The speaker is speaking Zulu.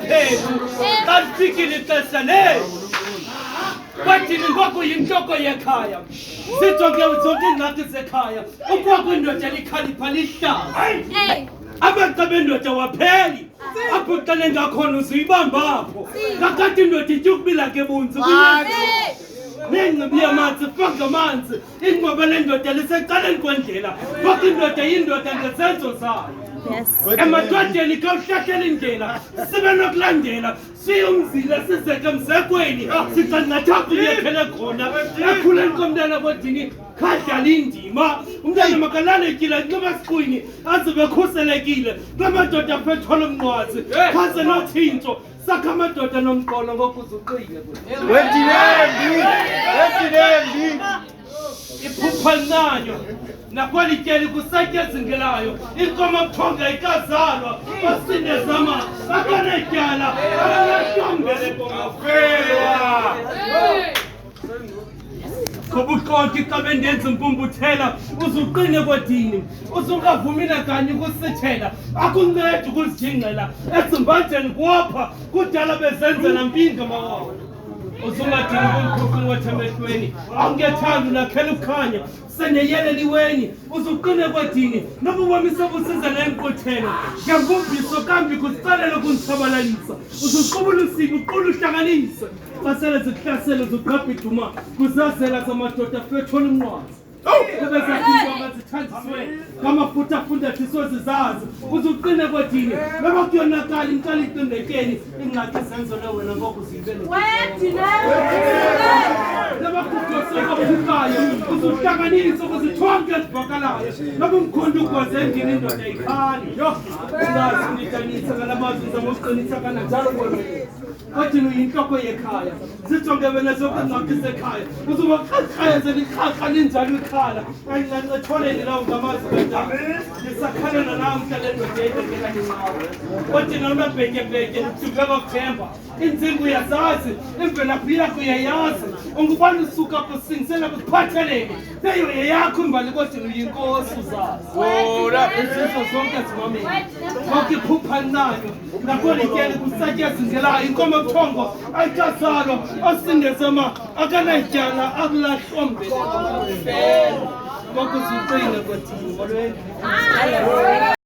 wethu xa lifikile ixesha lethu kwathini ngoku yintloko yekhaya sijonge zonke iingxaki zekhaya ukwaku indoda elikhalipha lihlaza amaceba endoda wapheli apho xa nengakhona uzuyibamba apho kakade indoda itya ukubila ngebunzi nengcibi yamanzi faka amanzi ingqobo lendoda lisecaleni kwendlela faka indoda yindoda ngezenzo zayo emadodeni khawuhlahlela indlela sibe nokulandela siye umzila sizeke msekweni sicancathapho uyekhele khona ekhuleni komntana kodini khadlala indima umntana makalale etyile nxiba siqwini azibe khuselekile kwamadoda aphethwala umnqwazi khaze nothintsho sakha amadoda nomqolo ngokuze uqile iphupha linayo nakwalityeli kusatyezingelayo inkomo buthonga ikazalwa basindezama akanetyala akanahlongele kongafelwa ngobuxoki xa bendenza impumbuthela uzuqine kodini uzungavumile kanye ukusithela akuncedi ukuzijingela ezimbanjeni kuwapha kudala bezenzela mpinga mawawo uzungadingi kumkhulu wethemehlweni awungethanda unakhela ukukhanya seneyeleliweni uzuqine kodini nobubomise busizana emqothelo ngembumbiso kambi kusiqalele kundisabalalisa uzuqubula usibi uqula uhlanganise basele zikuhlasele uzuqabha iduma kuzazela zamadoda afethwala umnqwazi kube zathintwa zithanjiswe ngamafutha afundathiswe zizazi uzuqine kodini noba kuyonakala inkala iqindekeni ingxaki zenzele wena ngoku ziyibele nabakhudosekabukhayo uzuhlanganise ukuzithonke ezivakalayo noba umkhonto ukwaze endini indoda ikhali ungazi unitanisa ngalamazwi zamokuqinisa kananjalo kwemele kodini uyintloko yekhaya zijonge wena zonke ingxaki zekhaya uzubaqhakhaya zelikrakha linjalo ikhala ayincancetholeni lawo ngamazwi wendaba ndisakhalela nawo mhlale ndoda eyibekela nincawe kodina unabhetyebhetye ndidubeka kuthemba inzimbu uyazazi imvelaphi yakho uyayazi ungubani usuka kusingisela kuphatheleni leyo yeyakho imbali kodini uyinkosi uzazi izizo zonke zimameni konke iphupha linayo nakwelityeli kusatyezingelayo inkomo buthongo ayikazalwa asindezama akanayityala akulahlombe ngokuzuqine kodini molweni